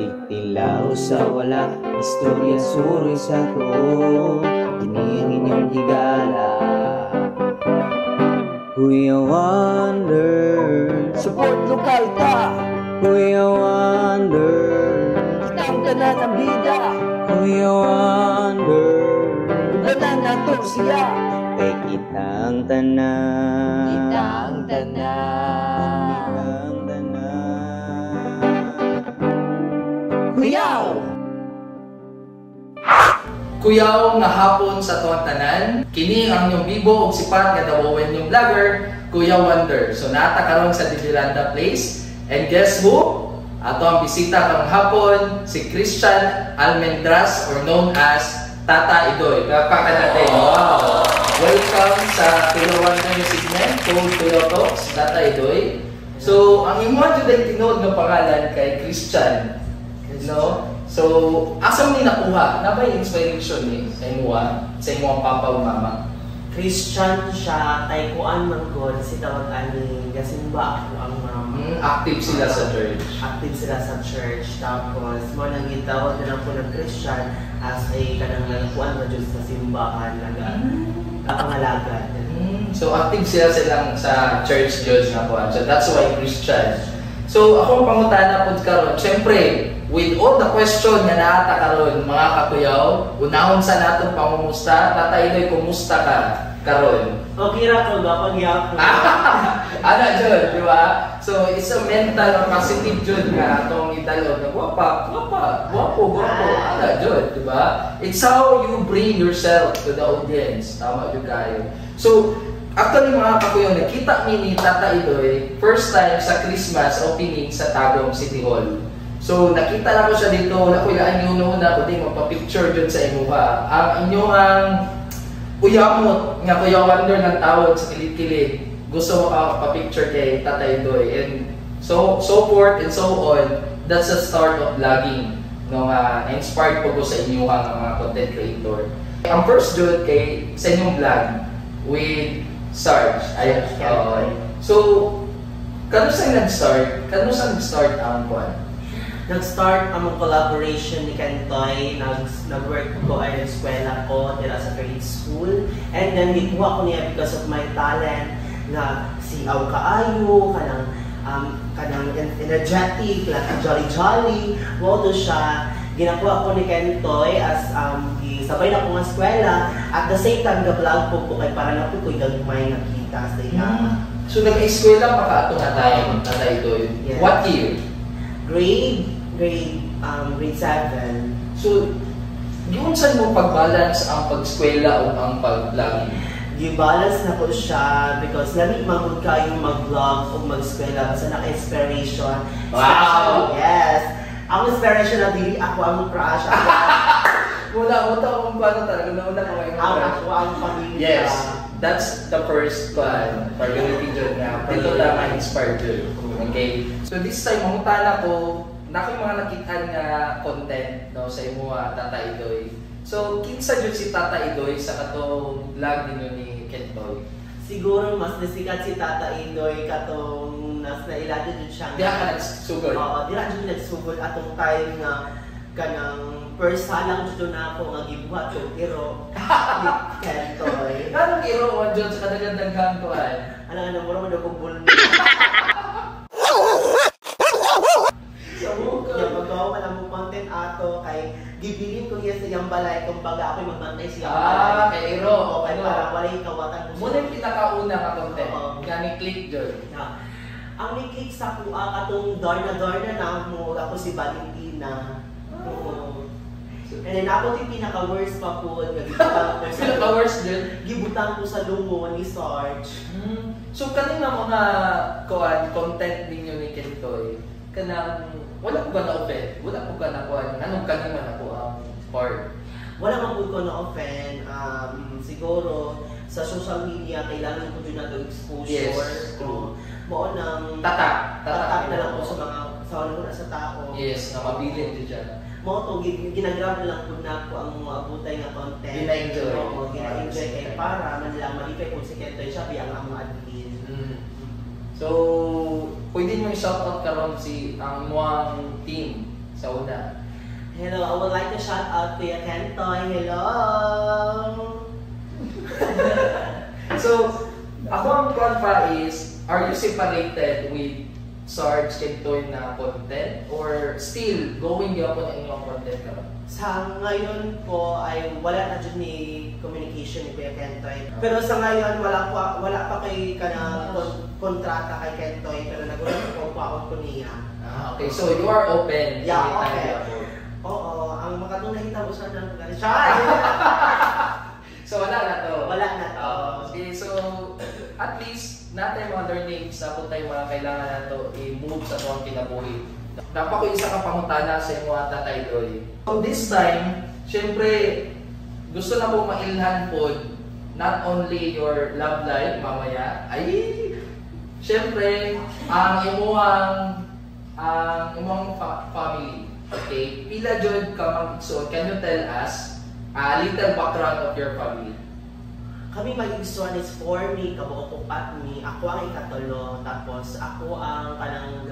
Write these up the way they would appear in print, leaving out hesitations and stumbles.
Titilaw sa wala, istorya suroy sa to. Kini ang inyong higala, Kuya Wonder. Support lokal ta, Kuya Wonder. kitang tanan ang bida, Kuya Wonder. uganan na to siya. Kay kitang tanan. Kitang tanan. Kitang tanan. Kuyaw! Kuyaw nga hapon sa tuwang tanan, kini ang inyong bibo ug sipat nga dawawen yung vlogger, Kuya Wonder. So naata karon sa Diviranda Place, and guess who? Ato ang bisita karong hapon, si Christian Almendras, or known as Tata Idoy. Kapakanatin. Wow! Welcome sa Kuya Wonder segment called Kuya Talks, Tata Idoy. So ang imo jud ay tinuod nga pangalan kay Christian, no? So, asa mo ni nakuha? Na ba yung inspiration ni sa imuha? Sa imuha papa o mama? Christian siya, kay kuan man God, si tawag ani, gasimba ako ang mama. Active sila sa church. Active sila sa church. Tapos, mo nang gitawag na ako ng Christian as ay kanang kuan na Diyos sa simbahan, kapangalagad. So, active sila sa church Diyos na kuan. So, that's why Christian. So, akong pangutana po karon, syempre, with all the question nga naata karon mga kakuyaw, unahon sa natong pangumusta, Tata Idoy, kumusta ka karon? Okay ra ko ba pagyapon. Ana jud, di ba? So it's a mental or positive jud nga atong idalog na guwapo. Ana jud, di ba? It's how you bring yourself to the audience. Tama jud kayo. So actually mga kakuyaw, nakita ni Tata Idoy first time sa Christmas opening sa Tagum City Hall. So, nakita na ko siya dito, nakulaan niyo una ko din magpa-picture dyan sa imuha. Ang inyong uyamot nga Kuya Wonder ng tawag sa kilid-kilid. Gusto mo pa-picture kay Tata Idoy. And so forth and so on, that's the start of vlogging. No, na-inspired po ko sa inyo mga content creator. Ang first jud kay sa inyong vlog with Sarge. So, kano sa nag-start ang kuan? Nag-start ang collaboration ni Kentoy, nag-work ko ay eskwela ko dila sa grade school, and then gikuha ko niya because of my talent na si Aw Kaayo, kanang energetic, like jolly, wala siya. Ginakuha ko ni Kentoy as sabay na ko nga eskwela, at the same time ga-vlog ko kay para na po ko'y gagmay nakita sa iya. So nag-eskwela pa ka ato na tayo, Tata Idoy. Yes. What year? Grade 7. So, yun saan mo pag-balance ang pag-eskwela o ang pag-vlogging? Gibalance na ko siya because lami magod kayo mag-vlog o mag-eskwela basta naka-inspiration. Wow! Yes! Ang inspiration na dili ako ang crush. Wala akong paano talaga. Nauna ko kayo Ako ang pamilya. Yes, that's the first priority dyan nga. Dito lang ang inspired dyan. Okay? So this time, mangutana ko, mga nakita nga content no, sa imo Tata Idoy. So, kinsa jud si Tata Idoy sa katong vlog ninyo ni Kentoy? Siguro mas nasikat si Tata Idoy katong nas nailado jud siya. Diya ka nagsugod? Oo, dira jud nagsugod atong time nga kanang first halang jud na ako nga gibuhat jud iro ni Kentoy. Anong iro mo jud sa kadaghan-daghan ko ay? Ano mura man ako bulno. Yung magawa man ang content ato kay gibilin ko niya sa iyang balay kung baga ako'y magbantay sa iyang balay. Kay Iro. Oo, kay para walay kawatan ko. Muna yung pinakauna ka content. Gani click dyan. Ang ni-click sa kuha katong Dorna na mo ako si Valentina. Oo. And then ako yung pinaka-worst pa po. Pinaka-worst din? Gibutang ko sa lungo ni Sarge. So kanina mga content ninyo ni Kentoy, kanang wala ko ba na-offend? Wala ko ba na-kuhan? Anong kanina na ko ang part? Wala man po ko na-offend. Siguro, sa social media, kailangan ko din na exposure. Yes, true. Mo nang Tatak na lang po sa mga sa sa tao. Yes, na mabilin din dyan. Mo to ginagrab lang po na ako ang mga abutay nga content. Gina-enjoy. Oo, gina-enjoy kay para man lang malipay kung si Kentoy siya biyang ang mga admin. So, pwede mo i-shoutout karon si ang muang team Sa una. Hello, I would like to shout out to Kentoy. Hello! So, ako ang kwan pa is, are you separated with Sarge Kentoy na content? Or still, going yung po na inyong content ka? Sa ngayon po ay wala na dyan ni communication ni Kuya Kentoy. Pero sa ngayon wala pa kay kana kontrata kay Kentoy, pero nag-ulat ko ko niya. Okay, so you are open. Yeah, anytime okay. you Oo, ang makatong nakita mo sa nang So wala na to. Wala na to. Okay, so at least natin mga learnings na po tayo mga kailangan na to i-move sa tuwang kinabuhi. Dapat ko isa ka pangutana sa iyong mga tatay doy. So this time, syempre, gusto na po mailhan po not only your love life mamaya, ay syempre, ang imong family. Okay? Pila jud ka mag-igsoon, can you tell us a little background of your family? Kami mag-igsoon is for me, kabuo ko pat me, ako ang ikatulo, tapos ako ang kanang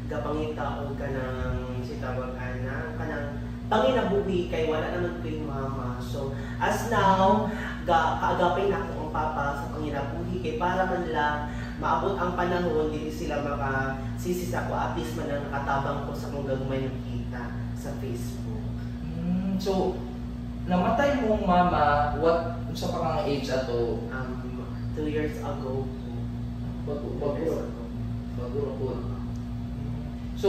gapangita o kanang sitawag kanang panginabuhi kay wala naman ko yung mama. So, as now, kaagapay na ako ang papa sa panginabuhi kay para man lang maabot ang panahon, hindi sila makasisis ako, at least man lang nakatabang ko sa kung gagumay nakita sa Facebook. So, namatay mong mama, what sa pang age ato? 2 years ago. Bago po. So,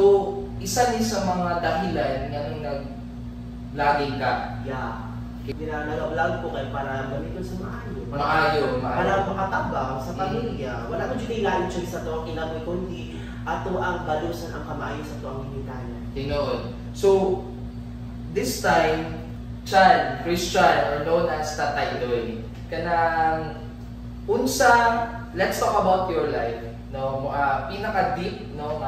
isa ni sa mga dahilan nga nung naglaging ka. Yeah. Nag-vlog ko kay para gamitin sa maayo. Maayo. Para makatabang sa pamilya. Wala ko dyan ilalim siya sa ito ang kinaboy, kundi ato ang balusan ang kamaayo sa ito ang hinitanan. Tinood. So, this time, Chan, Christian, or known as Tatay Doy, kanang unsa, let's talk about your life. No, pinaka-deep no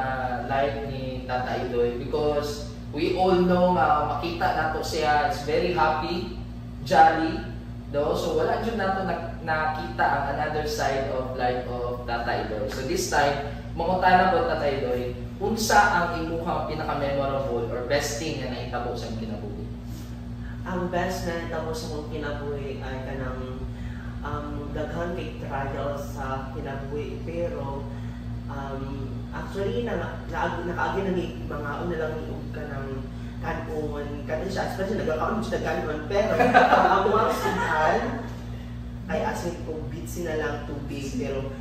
life ni Tatay Doy, because we all know makita nato siya is very happy, jolly, no? So wala jud nato nakita ang another side of life of Tatay Doy. So this time, mangutana ko Tatay Doy, unsa ang imuhang pinaka-memorable or best thing nga nahitabo sa kinabuhi? Ang best na nahitabo sa kong kinabuhi ay kanang daghan kay trial sa kinabuhi, pero actually nakaagi na ni mga una lang ni ka ng kanon kanon siya, especially nagkakaon siya kanon, pero ang mga sital ay asin ko bitsi na lang tubig, pero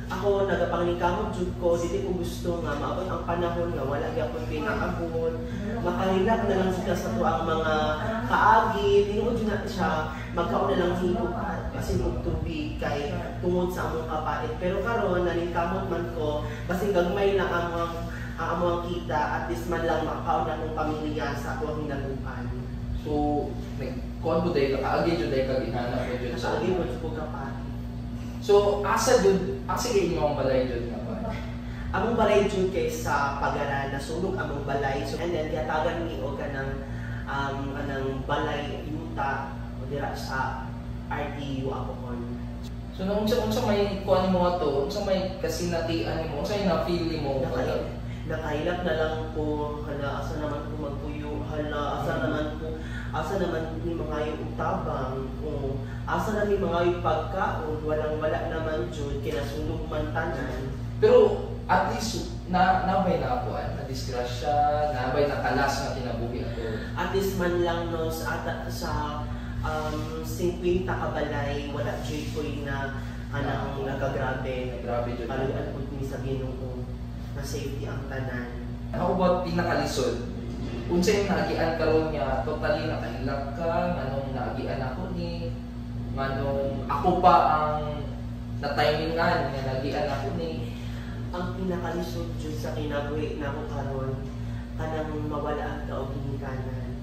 ako nagapangnikamot jud ko, dili ko gusto nga maabot ang panahon nga wala gyapon pinakaabot, makahilak na lang sila sa tuang mga kaagi, tinuod jud na siya magkaon na lang higop kasi kung tubig kay tungod sa among kapait. Pero karon naningkamot man ko kasi gagmay lang ang among kita, at least man lang makaon na akong pamilya sa akong hinagupan. So, nagkuhan po tayo, kaagi jud tayo kaginhanap mo jud sa Kaagi mo jud ko kapait. So, asa kayo yung balay jud nga ba? Among balay jud kay sa pag-aral, nasulog among balay. So, and then tiyatagan ni o kanang balay yuta o dira sa RTU ako kon. So, nung unsa may kuan mo ato, unsa may kasinatian mo, unsa may na-feel mo? Nakahilak na lang po, hala, asa naman po magpuyo, hala, asa naman ni mga yung utabang, o asa na ni mga yung pagkaon, wala naman jud, kinasulog man tanan. Pero at least nabay na kuan, na-disgrasya, nabay na kalas na kinabuhi ato. At least man lang no sa 50 kabalay, wala jud ko na anang nagagrabe. Grabe jud. Paluan po ni sa Ginoo na safety ang tanan. How about pinakalisod? Unsa yung naagian karon niya, totally nakahilak ka, nganong naagian ako ni, nganong ako pa ang na-timingan nga naagian ako ni. Ang pinakalisod jud sa kinabuhi na ko karon kanang mawala ang kaughinikanan.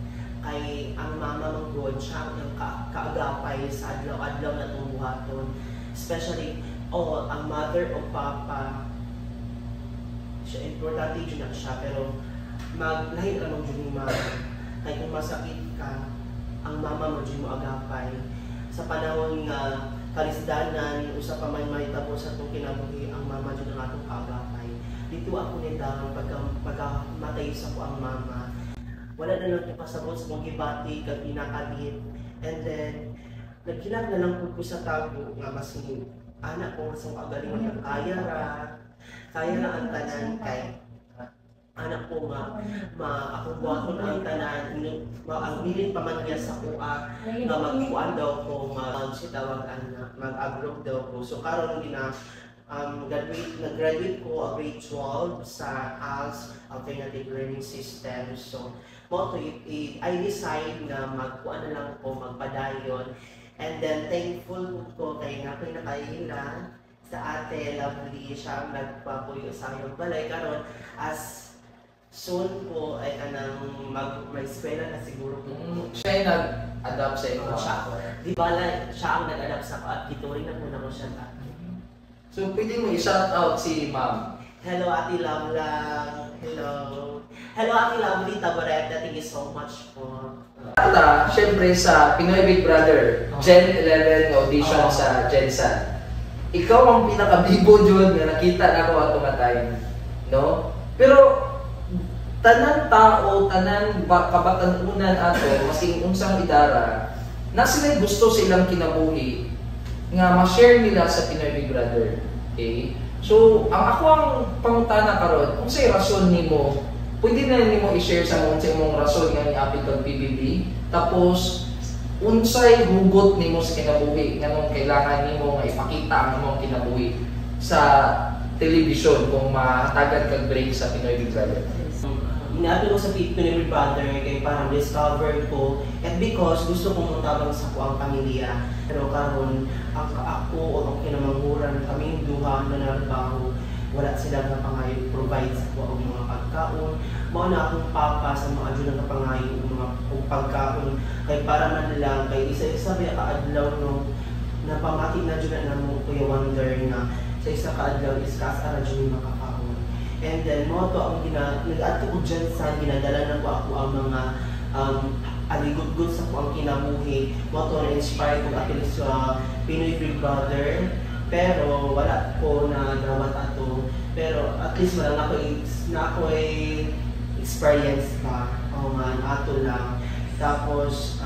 Kay ang mama mong God siya ang kaagapay sa adlaw-adlaw na tumuhaton. Especially ang mother o papa, siya importante jud na siya, pero maglahi ra mo jud ni mama. Kay kung masakit ka, ang mama mo jud mo agapay. Sa panahon nga kalisdanan, usa pa man mahitabo sa itong kinabuhi, ang mama jud ang atong kaagapay. dito ako nila pagkamatay sa ko ang mama. Wala na lang ko kasabot sa mga gibati kag inakalit. And then nagkinag na lang po sa tago nga mas anak ko sa kagalingan ng kaya ra ang tanan kay anak ko ako buhaton ang tanan ang bilin pa man niya sa kuha nga magkuan daw ko siya tawag mag-abroad daw ko. So karon nag-graduate ko grade 12 sa ALS Alternative Learning System. So I decide na magkuan na lang ko magpadayon. And then thankful ko kay nakahila sa ate Lovely siya ang nagpapuyo sa ayong balay karon as soon po ay kanang may eskwela na siguro po. Siya yung nag-adapt sa inyo. Siya. Di ba siya ang nag-adapt sa ko at ituring na po na ko siya ta. So pwede mo i-shout out si ma'am. Hello Ate Lamlang. Hello. Hello Ate Lovely Tabareta. Thank you so much po. Siyempre sa Pinoy Big Brother, Gen 11 audition sa Gensan. Ikaw ang pinaka-bibo dyan na nakita na ko at tumatay. No? Pero tanan tao, tanan kabatanunan ato, masing unsang idara, na sila gusto silang kinabuhi nga ma-share nila sa Pinoy Big Brother. Okay? So, ako ang pangutana karon, unsay rason nimo? Pwede na nimo i-share sa unsay imong rason nga niapit kag PBB. Tapos unsay hugot nimo sa kinabuhi nganong kailangan nimo nga ipakita ang imong kinabuhi sa television kung mahatagan kag break sa Pinoy Big Brother. Inaapil ko sa Pinoy Big Brother kay parang discover ko and because gusto kong matabang sa ko ang pamilya. Pero karon ako o ang kinamanghuran kaming duha na narbaho wala sila nga pangayo provide sa ko ang mga pagkaon. Mao na akong papa sa mga adyo na pangayo mga pagkaon kay para man lang kay isa-isa ba kaadlaw no napamati na jud na mo Kuya Wonder na sa isa kaadlaw is kasara jud makakaon. And then mo to ang nag-ato ko dyan sa ginadala na ko ako ang mga aligod-good sa ko ang kinabuhi. Mo to na-inspire ko at least sa Pinoy Big Brother. Pero wala ko na dawat ato. Pero at least wala na ako experience pa. O man, ato lang. Tapos,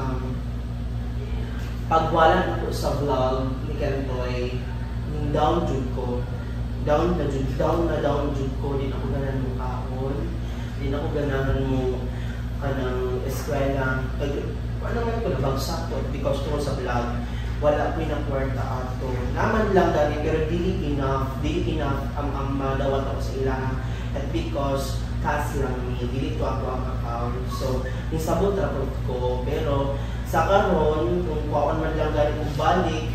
pagwala ko sa vlog ni Kentoy, down jud ko. Down na jud ko, din ako ganahan mo kaon, din ako ganahan mo kanang eskwela. Ano man ko nabagsak ko because to sa vlog, wala ko na kwarta ato. Naman lang dali pero dili enough ang madawat ako sa ilaha. At because cash lang ni, dili to ako ang account. So, nisabot ra ko pero sa karon kung kuan man lang gani kong balik,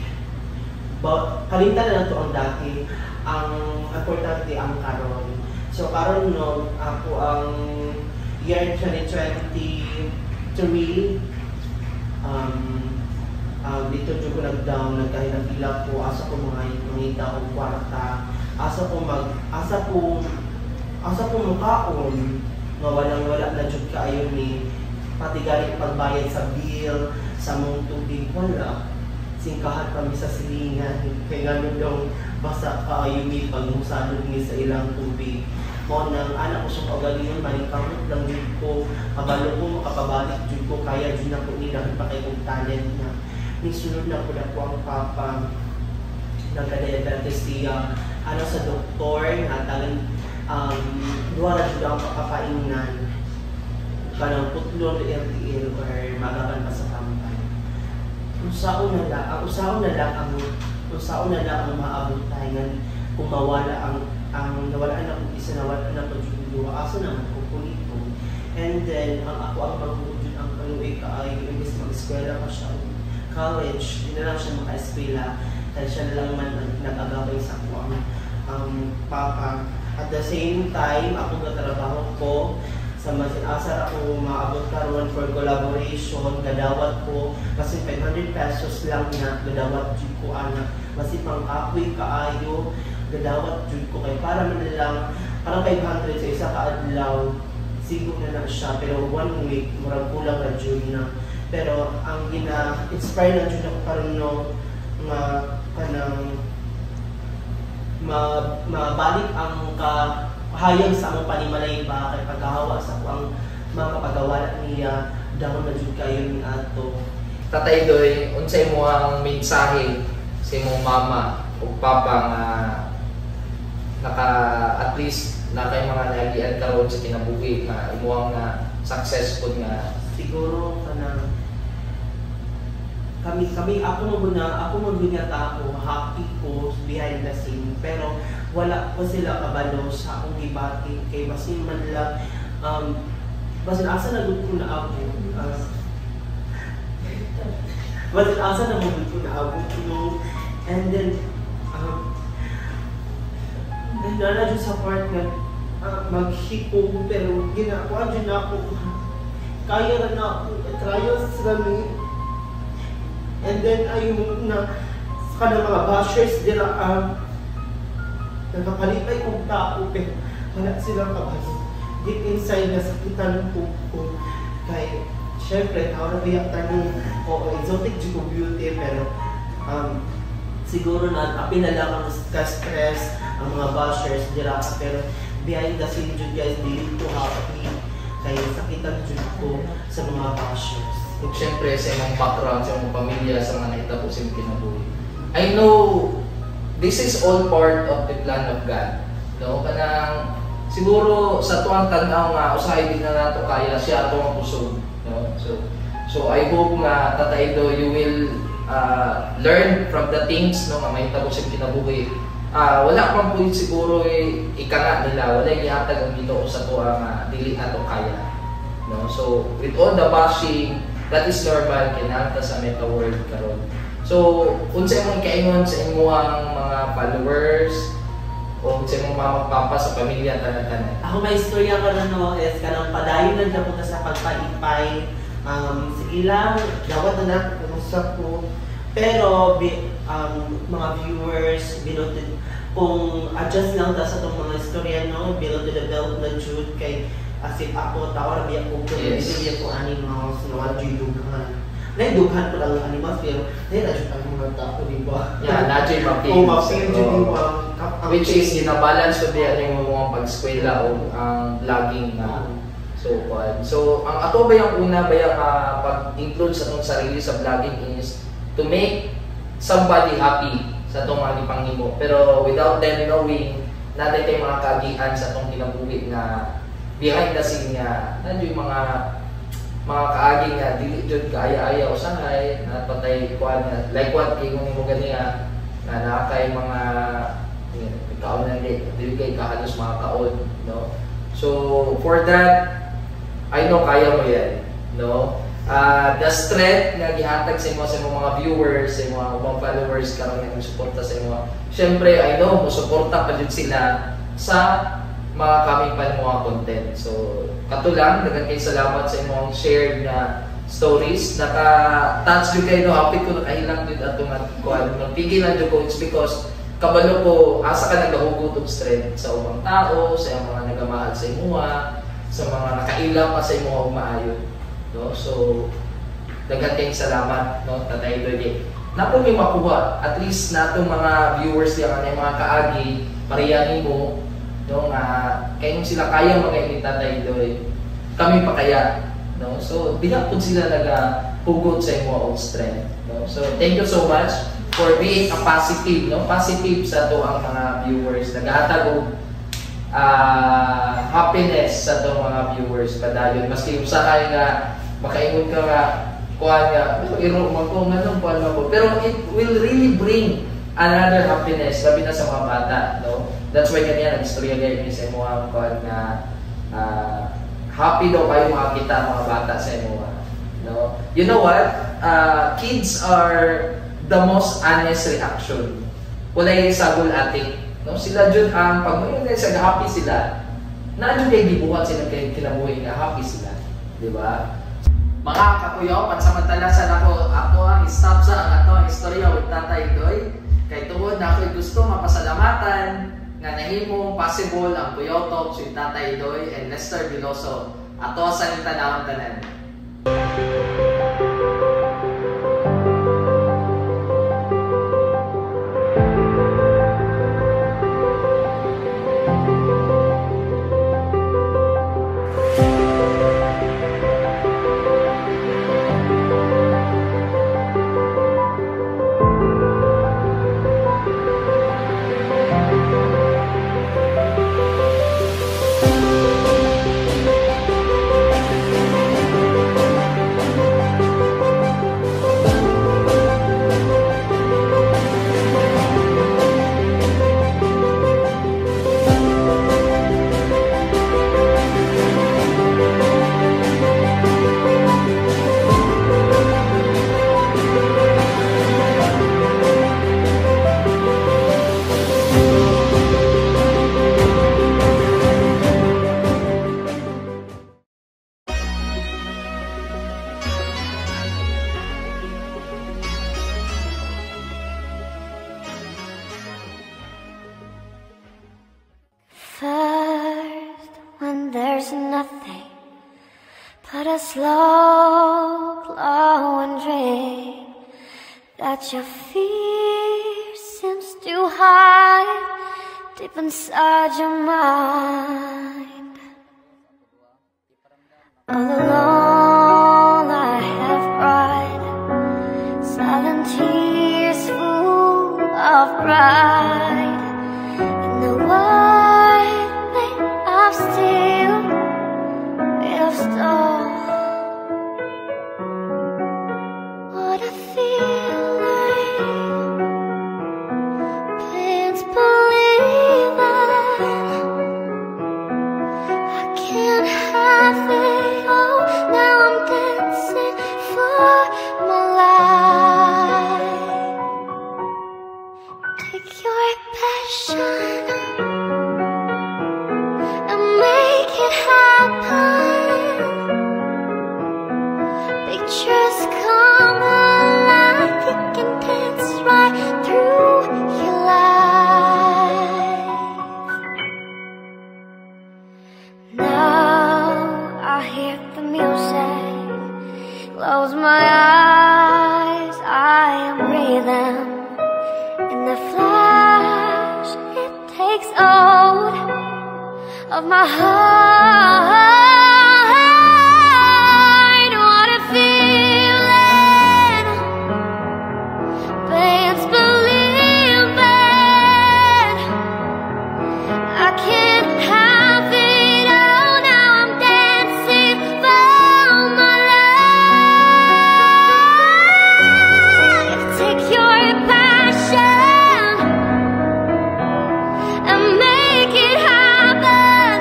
kalimtan na to ang dati. Ang importante ang karon. So karon no ako ang year 2023 dito jud ko nag-down nagkahilang pila ko asa ko mga og kwarta asa ko mukaon nga wala na jud kaayo ni pati gali pagbayad sa bill sa mong tubig wala singkahan kami sa silingan kay ganun daw basta kaayumi pag-musadod niya sa ilang tubig. Mo nang anak ko sa pagalingon, manikamot lang din ko, kabalo ko, makapabalik din ko, kaya din ako nila, ipakayong talent na. Nisunod na ko ang papa, nagkadiabetes siya, sa doktor, natalan, duwa na siya ang pakapainan, kanang putlong LTL or magaban pa sa kampay. Usaon na lang ang maabot tayo kung mawala ang nawalaan na kung isa nawala na pagjulo aso naman ko ito. And then ang ako ang magbuudyon ang kaluwi ka ay imbes mag-eskwela pa siya college, hindi na lang siya maka-eskwela dahil siya na lang man nag-agabay sa ako ang papa. At the same time ako natrabaho ko sa masinasar ako maabot karon for collaboration, gadawat ko kasi 500 pesos lang na gadawat jud ko anak kasi pang apoy kaayo gadawat jud ko kay para man lang parang 500 sa isa ka adlaw siguro na siya pero 1 week murag kulang ra jud na pero ang gina-inspire na jud ako karon no nga kanang mabalik ang hayang sa among panimalay ba kay paghahawa sa ang mga pagawala niya dahon na jud kayo ni ato. Tatay Doy, unsay mo ang mensahe sa imong mama o papa nga naka at least na kay mga nagian karon sa kinabuhi nga imuang nga successful nga Siguro kanang kami ako mo guna ta ako happy ko behind the scene pero wala ko sila kabalo sa akong gibati kay basin man lang basin asa na gud ko na ako basin asa na gud ko na ako and then nana jud sa part nga maghikog pero ginakuha jud na ako kaya na ako trials rami. And then ayun na sa kanang mga bashers dira nagpapalipay kong tao pero wala silang kabalo. Deep inside na sakitan ko kay syempre tao na biyak tanong o exotic jud ko beauty pero siguro na pinala ang stress ang mga bashers dira pero behind the scene jud guys dili ko happy kay sakitan jud ko sa mga bashers. Siyempre sa imong background, sa imong pamilya, sa mga nahitabo sa imong kinabuhi. I know this is all part of the plan of God. No? Kanang siguro sa tuwang tanaw nga usahay din na nato kaya siya ato ang pusod. No? So I hope nga Tatay Do, you will learn from the things no nga mahitabo sa kinabuhi. Wala pang po siguro ika nga nila, wala gihatag ang Ginoo sa tuwa nga dili ato kaya. No? So with all the bashing, that is normal kinahanglan sa meta world karon. So, unsa imong kaingon sa imong mga followers o sa imong mama papa sa pamilya tanan-tanan? Ako may istorya ka no is kanang padayon lang jud ko sa pagpaipay. Sige lang, dawat na usap ko. Pero mga viewers binoted kung adjust lang ta sa tong mga istorya no, below the belt na jud kay asip ako tawar biya ko biya ko animals no adjust dughan. Dughan ko lang animals pero adjust ang mga tao di ba? Yeah, nadjay mapil. Which is gina-balance ko di ano mga pag-eskwela o ang vlogging na so ang ato ba yung una ba yung pag-include sa itong sarili sa vlogging is to make somebody happy sa itong mga ipanghimo. Pero without them knowing, natin tayo mga kagihan sa itong kinabuhi na behind the scene nga, nandiyo yung mga kaaging nga, dili dyan kaaya-aya o sangay, na patay kuhan nga, like what, kay mo ganiya, na nakakay mga, kaon na dili kay kahalos mga kaon, no? So, for that, I know kaya mo yan, no? The strength na gihatag sa mga viewers, sa mga followers karon nga suporta sa imo. Syempre, I know mo suporta pa jud sila sa mga kaming pa mga content. So, katulang daghang kay salamat sa imong shared na stories. Naka-touch jud kayo no, happy ko nakahilang jud ato nga kuan. Pigil lang jud ko, it's because kabalo ko asa ka nagahugot og strength sa ubang tao, sa mga nagamahal sa imuha, sa mga nakaila pa sa imuha og maayo. No? So, daghang kayong salamat, no, Tatay Doy. Napo may makuha, at least natong mga viewers diya kanay mga kaagi, parehanin mo, no, nga kayong sila kaya mga Tatay Doy. Kami pa kaya, no? So, diha pud sila nagahugot sa imong strength, no? So, thank you so much for being a positive, no? Positive sa to ang mga viewers. Naghatag og happiness sa itong mga viewers padayon. Maski usahay nga makaingon ka nga kuha nga iro man ko nganong kuha mo, pero it will really bring another happiness labi na sa mga bata, no? That's why kanya nag-istorya gayud ni sa mga kuha nga happy daw kayo makakita mga bata sa imo, no? You know what? Kids are the most honest reaction. Walay sagol atik. No, sila jud ang pag mo sa happy sila. Na jud kay gibuhat sila kay kinabuhi nga happy sila, di ba? Mga kakuyaw, pansamantala sa ako ang stop sa ang ato ang istorya with Tatay Doy. Kay tungod na ako'y gusto mapasalamatan nga nahimong possible ang Kuyaw Talks with Tatay Doy and Lester Veloso. Ato sa tanawon tanan. What a slow glowing dream that your fear seems to hide deep inside your mind. All alone I have cried silent tears full of pride in the world made of steel, made of stone. What a feeling, can't believe it. I can't have it all. Now I'm dancing for my life. Take your passion and make it happen. Pictures come alive. You can dance right through your life. Now I hear the music, close my eyes, I am breathing. In the flash, it takes hold of my heart. What a feeling, can't believe it. I can't have it all. Now I'm dancing for my life. Take your passion and make it happen.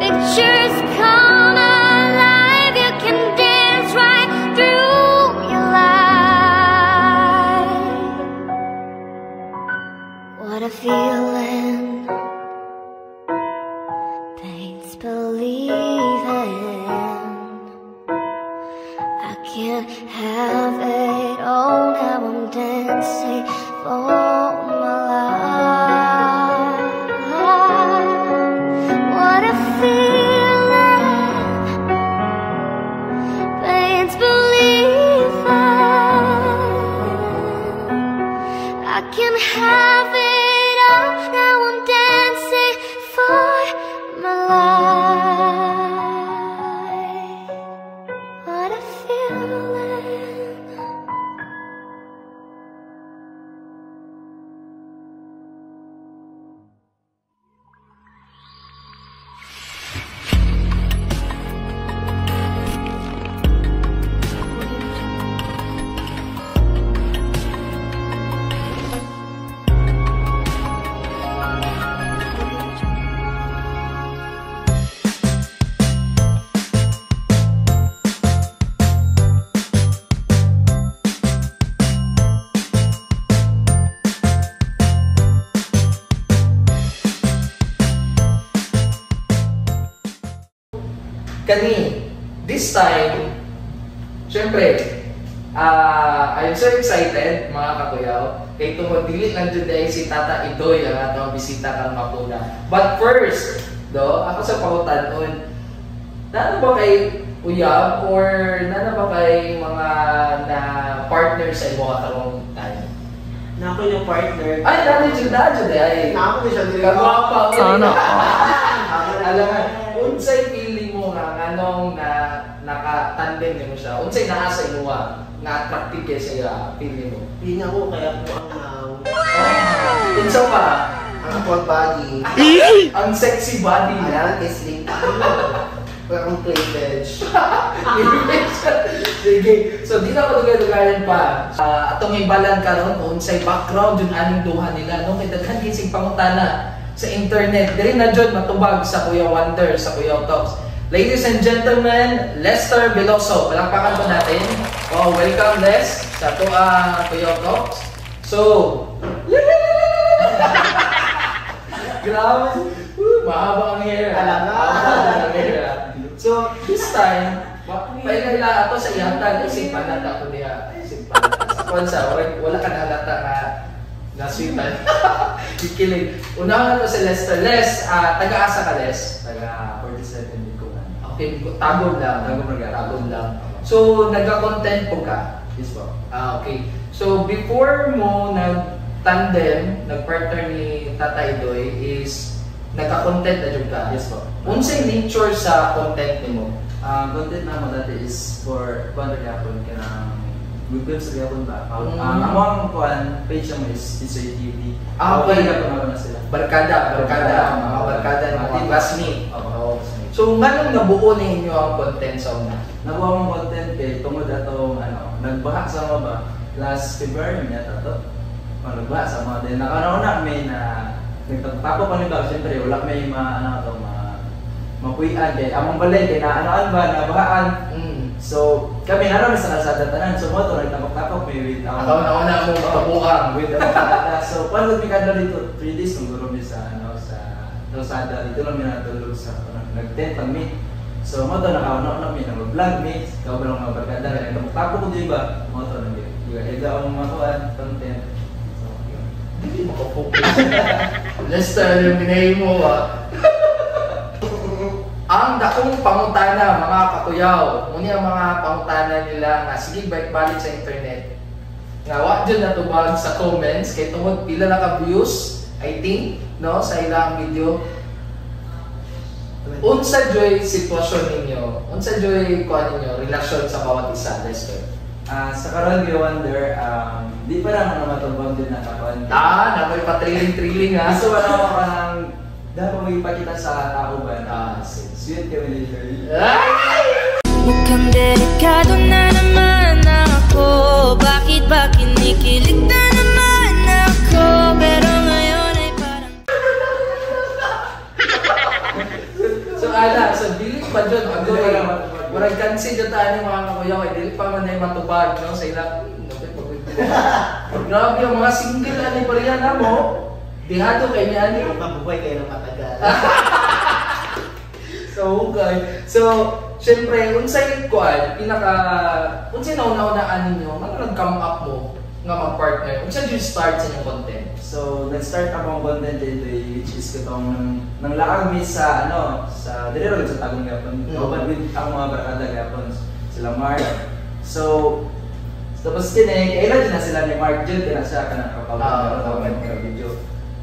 Pictures come alive. You can dance right through your life. What a feeling, pain's believing. I can't have it all. Now I'm dancing for my life. What a feeling, pain's believing. I can have it all. Now I'm dancing for my life. What a feeling. Kani, this time, syempre, I'm so excited mga kakuyaw. Kay tungod dili lang dyan dahil si Tata Idoy ang atong bisita kang mapuna. But first, ako sa pangutanon, nana ba kay uyab or nana ba kay mga na partner sa imo karong time? Na ako yung partner. Ay, nana dyan ay. Na ako siya din. Kagwapa. Sana. Alam nga, unsay feeling mo nga anong na nakatandem mo siya? Unsay naa sa imo nga attractive kay sa feeling mo? Pinya ko kaya po ang Unsa pa? ang full body. Ang sexy body niya. Ayan, kisling. Parang cleavage. Sige. So, di na ako lugar-lugaran pa. Atong ibalan karon kung unsay background yun aning duha nila. No? Kaya daghan gising pangutana sa internet. Dili na dyan matubag sa Kuya Wonder, sa Kuya Talks. Ladies and gentlemen, Lester Veloso. Palakpakan po natin. Wow, welcome Les sa Kuya Talks. So, grabe. Mahaba ang hair. Mahaba ang hair. So, this time, pailala ato sa iyantag. Isipan nata ko niya. Isipan nata. Sa wala ka nahalata na sweetan. Ikilig. Unahan ko si Lester. Les, taga-asa ka Les? Taga 47 Bicuan. Tagod lang. Tagod lang. So, nagka-content po ka? Yes po. Okay. So, before mo nag-tandem, nag-partner ni Tatay Doy is nagka-content na dyan ka? Yes po. Unsay nature sa content ni mo? Content na mo dati is for content yapon ka ng good sa yapon ba? Mm. Ang page mo is Insert TV. Okay. Yapon na sila. Barkada, mga barkada ng mga classmate. So, nganong nabuo ninyo ang content sa una? Nabuha mong content kay tungod atong nagbaha sa mga ba last February niya to. Nagbaha sa mga din nakanauna may na nagtapo pa ni ba siyempre wala may mapuyan kay among balay kay naanoan ba nabahaan. So kami naroon sa nasada tanan so mo to nagtapok-tapok may with nauna mo pabuang with so pag mi kadto dito 3 days nung guro mi sa sa Rosada dito lang mi natulog sa nag-tent kami. So mo to nakauna mi nag-vlog mi kaw ba lang mga barkada nagtapok ko di ba mo to nag ega ang mga kuan content. So yun. Hindi maka-focus. Lester, yung binay mo ang dakong pangutana, mga kakuyaw. Muna ang mga pangutana nila nga sige balik sa internet. Nga wa dyan natubag sa comments kay tungod pila na ka views, I think, no, sa ilang video. Unsa joy sitwasyon ninyo? Unsa joy kuan ninyo relasyon sa bawat isa, Lester? Sa karon gi wonder di pa naman matubag din na kapan. Nakoy pa trilling ha. Gusto ba naman parang dapat mo ipakita sa tao ba? Sweet kami literally. Mukhang delikado na naman ako. Bakit ba kinikilig na naman ako? Pero ngayon ay parang So dili pa dyan murag kansi dyan tayo ng mga kakuyaw ay dili pa man ay matubag no? Sa ilang grabe yung mga single ani pa riyan mo. Dihado kay niya ani. Mabuhay kayo ng matagal. So, syempre, unsay kuan, unsay nauna-unaan ninyo, nag-come up mo nga mag-partner? Unsay yung start sa inyong content? So, nag-start akong content dito which is katong nang laang mi sa sa dire ro sa Tagum gapon. Open with ang mga barkada gapon sila Mark. So, tapos kini kailan din na sila ni Mark Jud na siya kanang kapag video.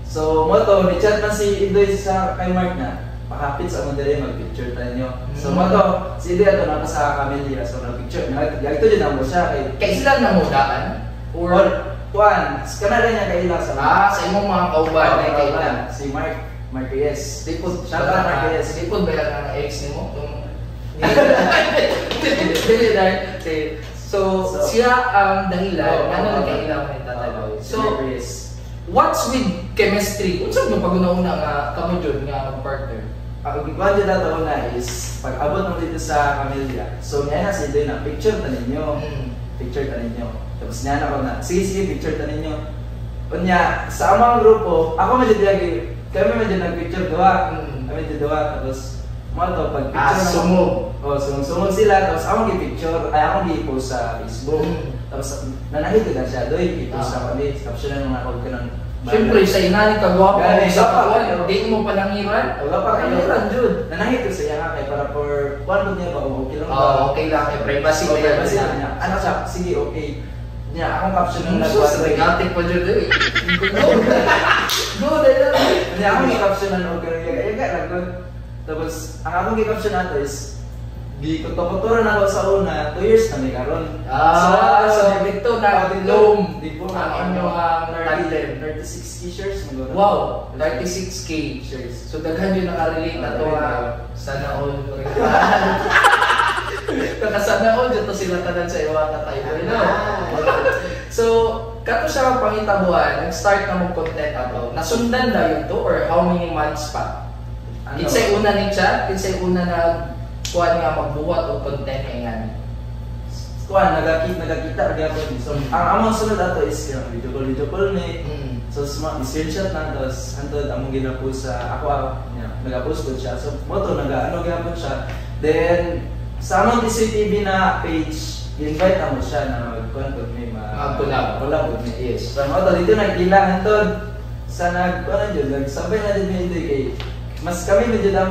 So, mo to, ni-chat man si Indoy sa kay Mark na, pakapit sa mga dali, mag-picture tayo nyo. So, mo to, si Indoy ato na sa Camellia, so nag-picture. Ito din ang mo siya kay sila na mudaan? Or, kuan, kanala niya kailang sa sa imong mga kauban na kailan? Si Mark Reyes. Dipod, Shout out Mark Reyes. Dipod ba yan ang ex ni mo? Dili dahil. So, siya ang dahilan, ano nagkailangan ni Tatay Doy. So, what's with chemistry? Unsa mo pag-una-una nga kamo jud nga mag-partner? Ang gikuan dito daw na is pag abot mo dito sa Camellia. So niya na si Doy na picture ta ninyo. Picture ta ninyo. Tapos niya na ko na sige picture ta ninyo. Unya sa among grupo, ako man dito kami man dito nag-picture duha. Kami dito duha tapos mo to pag picture sumog. Sumog sila tapos ako gi-picture ay ako gi-post sa Facebook. Tapos nanahid na siya Doy i-post sa kami caption na ako kanang siyempre sa inani kagwapo sa kawan di mo panangiran wala pa kangiran jud nanahid ko sa iya nga kay para for one niya ba okay lang ba okay lang kay privacy niya ano siya sige okay niya akong caption ng nagwas negative pa jud eh go dala niya akong caption ng okay lang tapos ang akong caption nato is di ko tuturan ako sa una 2 years na may karon so dito na loom di po ang inyong 36 shares wow 36k shares so daghan yun nakarelate na to sana all kakasana all dito sila tanan sa Iwata tayo so kato siya pangitabuan nag-start na mong content ato nasundan na yun to or how many months pa kinsay una ni chat kinsay una na kuan nga magbuhat og content nga kuan nagakita gyapon so ang among sunod ato is video call ni so screenshot na tapos hantod among gina-post sa ako nag-post ko siya so mo to nag-ano gyapon siya then sa among DCTV na page invite amo siya na mag-collab mi collab mi yes so mo to dito nagkila hantod sa nag-ano jud nagsabay na din mi kay mas kami medyo na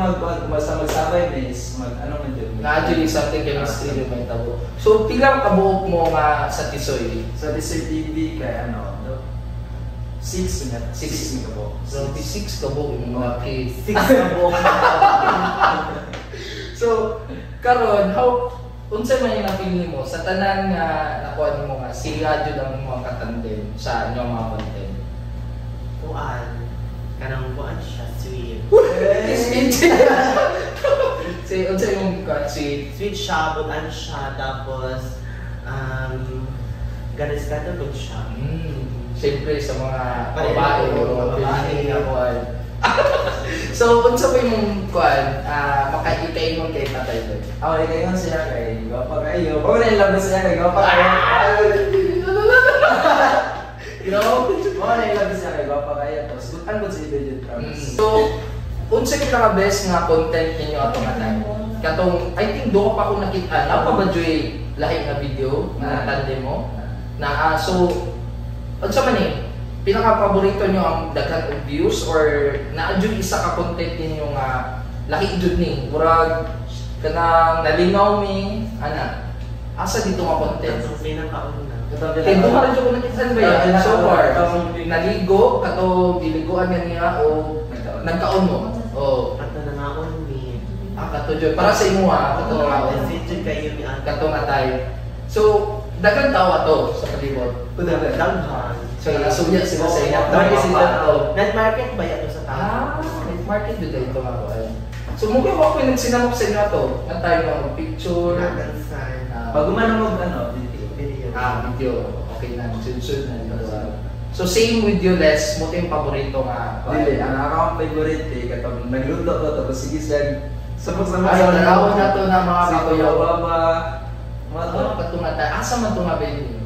magsabay is ano man dyan. Na-actually something chemistry yung may tabo. So, pilang kabuok mo nga sa Tisoy? Sa Tisoy TV kay 6 nga. 6 nga po. 26 kabuok yung mga kids. 6 na buong So, karon unsa man yung napili mo sa tanan nga nakuha mo nga sila jud ang mga katandem sa inyong mga content. kuan. Kanang kuan siya, sweet. Si unsa yung sweet? Sweet siya, butan siya, tapos ganas ka na siya. Siyempre sa mga Pareho, babae o mga babae. babae nga kuan. So, unsa pa yung kuan, makaitay mo kay Tatay Doy? Ako ikayon siya kay Gwapa kayo. Pag na-love na siya kay Gwapa kayo. You know? Oo, na-love siya kay Gwapa kayo. Tapos butan ko sa video promise. So, unsa yung pinaka-best nga content ninyo atong atay? Katong, I think doon pa ako nakita, napabadyoy lahi nga video na tandem mo. So, unsa man pinaka-paborito nyo ang daghan og views or naadyo isa ka content ninyo nga lahi jud ni murag kanang nalingaw mi asa dito nga content Ang pinakauna. kay duha ra jud ko nakita ba yan so far naligo kato diliguan nga niya o nagkaon mo Ato na nga ni. kato jud para sa imo kato nga Video kayo ni Ate. kato nga tayo so daghan tawo ato sa palibot Daghan. so nasunya sila sa inyo Market sila to. Night market ba ito sa tao? Night market dito ito nga ko. So mukha ako yung nagsinamok sa inyo to. Nga tayo mga picture. Nagansan. Pag umano mo Video. Video. Okay na. Sunod na dito. So same with you, Les. Mo yung paborito nga. Dili, ang akong favorite katong nagluto ko tapos sige siya samok-samok Ay, nag-awon na to na mga kakuyaw. baba. Patungatan. Asa man itong abel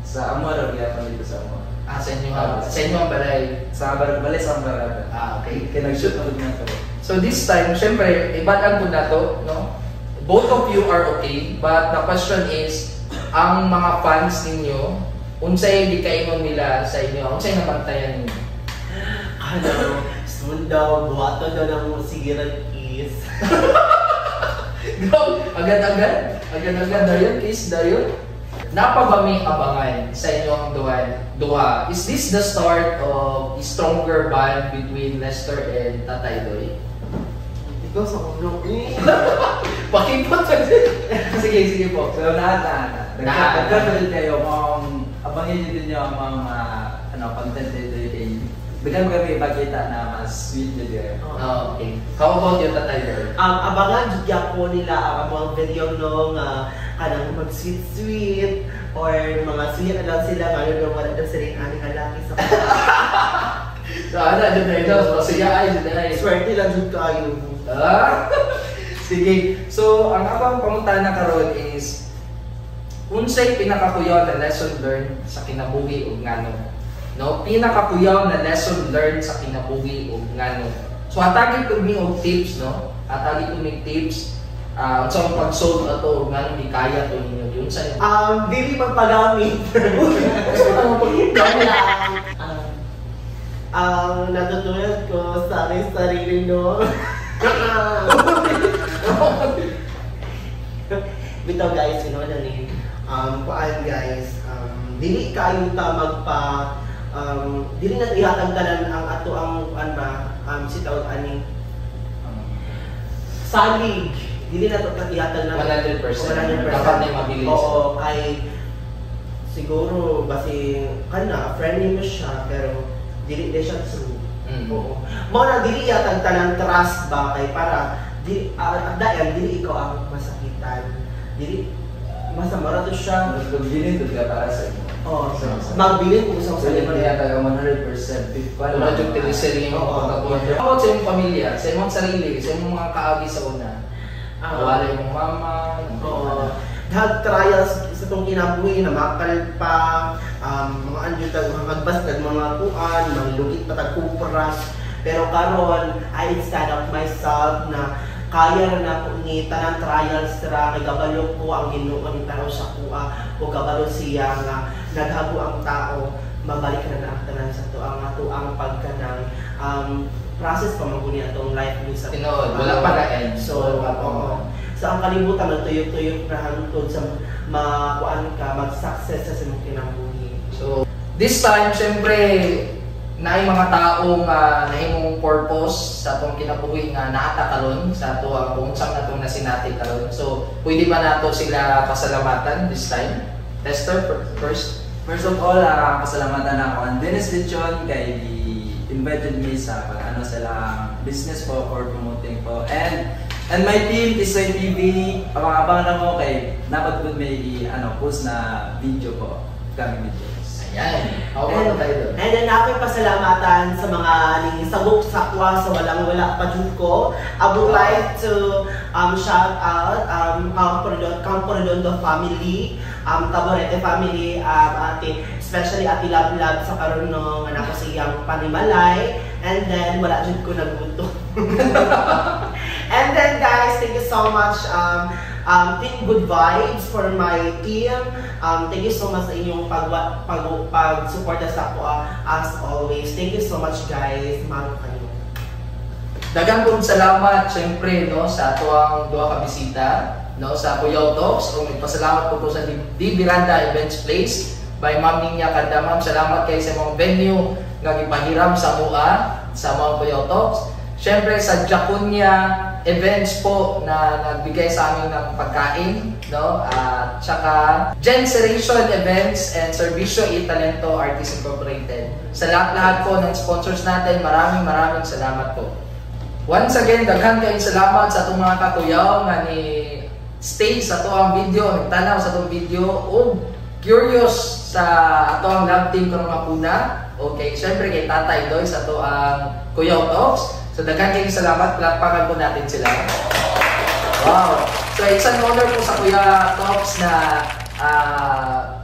Sa Amor, gyapon dito sa Amor. sa inyo sa inyo ang balay. Sa Balis ang barata. Okay. Kaya nag-shoot ako na to. So this time, syempre, ibatan ko na to, no? Both of you are okay, but the question is, ang mga fans ninyo, unsay gikaingon nila sa inyo? Unsay nabantayan ninyo? Soon daw, buhato daw ng sigaran is. Go! Agad-agad? Agad-agad dayon, kiss dayon? Napabami abangan sa inyong duha. Is this the start of a stronger bond between Lester and Tatay Doy? Ikaw sa ulo ni. Pakipot sa sige po. So nagkakaroon din kayo kung abangin din niyo ang mga content dito kay bigyan kami ipakita na mas sweet din kayo. Okay. How about you, Tatay Doy? Abangan jud po nila ang mga video no nga kanang mag-sweet or mga sweet na lang sila nga ano wala daw sila ani kalaki sa So, dyan na ito. Masaya ay, dyan na ito. swerte lang jud kayo. Sige. So, ang akong pangunta na karon is unsay pinakakuyaw na lesson learned sa kinabuhi ug ngano. No, pinakakuyaw na lesson learned sa kinabuhi ug ngano. So, atagi ko mi og tips, no? Atagi ko mi tips sa pag-solve ato ug ngano di kaya to ninyo. Yun sa Dili magpagamit. Ang natutunan ko sa aking sarili no. Bitaw guys, you know na ni paan guys, dili kayo ta dili na ihatag tanan ang ato ang sitaw ani salig. Dili na to ihatag na 100%. 100%. Dapat na mabilis. Oo, kay siguro basi kana friendly mo siya pero dili siya true. Oo. Mao na dili yatag tanan trust ba kay para di dayan dili ikaw ang masakitan. Dili masama ra to siya. Mas pagbilin to para sa inyo. Oh, magbilin kung sa So, di man yata 100% Wala yung teleserye mo. How about sa iyong pamilya, sa iyong sarili, sa iyong mga kaagi sa una? Wala yung mama, Dahag trials sa itong kinabuhi na makal pa, mga anjutag, mga magbastag, mga kuan, mga lugit patag kupras. Pero karon I stand up myself na kaya na ako ni tanang trials ra kay gabalo ko ang Ginoo ni tao sa kuha o gabalo siya nga naghago ang tao mabalik na ang tanan sa to ang ato ang pagkanang process pa maguni atong life ni sa Tinood, wala pa na end. So, so ang kalibutan ng tuyok-tuyok na hantod sa makuan ka, mag-success sa imong kinabuhi. So, this time, syempre, naay mga taong nahimong purpose sa atong kinabuhi nga naata karon sa ato ang kungsang natong nasinati karon. So, pwede ba nato sila pasalamatan this time? Tester, first. First of all, pasalamatan ako ang Dennis Lechon kay invited me sa ano silang business po for promoting po. And my team, Tisoy TV, abang-abang na mo kay napagpud may post na video po, coming videos. Ayan. Ako tayo doon. And then ako'y pasalamatan sa mga sabok sakwa sa walang-wala pa dun ko. I would like to shout out Campo Redondo family, Taborete family, especially Ati Lab sa karon no anak ko siyang Panimalay, and then wala jud ko nagbuto. And then guys, thank you so much team Good Vibes for my team. Thank you so much sa inyong pag-suporta sa ako as always. Thank you so much guys. Mahal kayo. Daghang kong salamat syempre no sa atuang duha ka bisita no sa Cuyao Talks. O nagpasalamat po sa D Miranda Events Place by Ma'am Ninya Kanda. Ma'am, salamat kay sa mga venue nga gipahiram sa MUA sa mga Cuyao Talks. Syempre sa Jacunia events po na nagbigay sa amin ng pagkain, no? At saka Generation Events and Servicio y Talento Artists Incorporated. Sa lahat-lahat po ng sponsors natin, maraming salamat po. Once again, daghan kayong salamat sa itong mga kakuyaw nga ni stay sa ito ang video, nagtanaw sa itong video, o curious sa ito ang love team ko ng Mapuna. Okay, syempre kay Tatay Doy sa ito ang Cuyao Talks. So, daghan kayong salamat. Palakpakan po natin sila. Wow! So, it's an honor po sa Kuya Talks na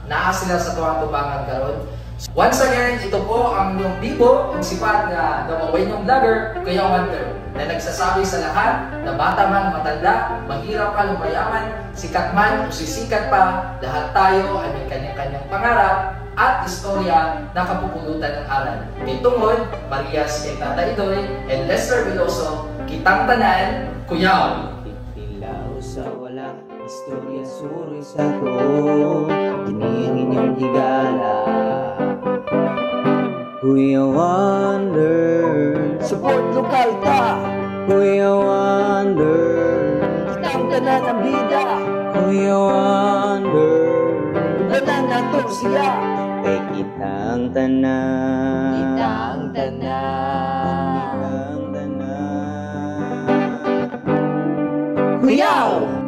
naa sila sa tuwang tubangan karon. Once again, ito po ang yung bibo, ang sipat na gawawin yung vlogger, Kuya Hunter, na nagsasabi sa lahat na bata man, matanda, mahirap ka, lumayaman, sikat man o sisikat pa, lahat tayo ay may kanyang-kanyang pangarap at istorya na kapupulutan ng aral. Kay Tungod, Marias kay Tatay Doy, and Lester Veloso, kitang tanan, Kuyaw! Tilaw sa wala, istorya suroy sa to, giniyang inyong higala. Kuya Wonder, Support lokal ta. Kuya Wonder, Kitang tanan ang bida. Kuya Wonder, Banan na to siya. kay kitang tanan. Kitang tanan. Kitang tanan. Kuyaw!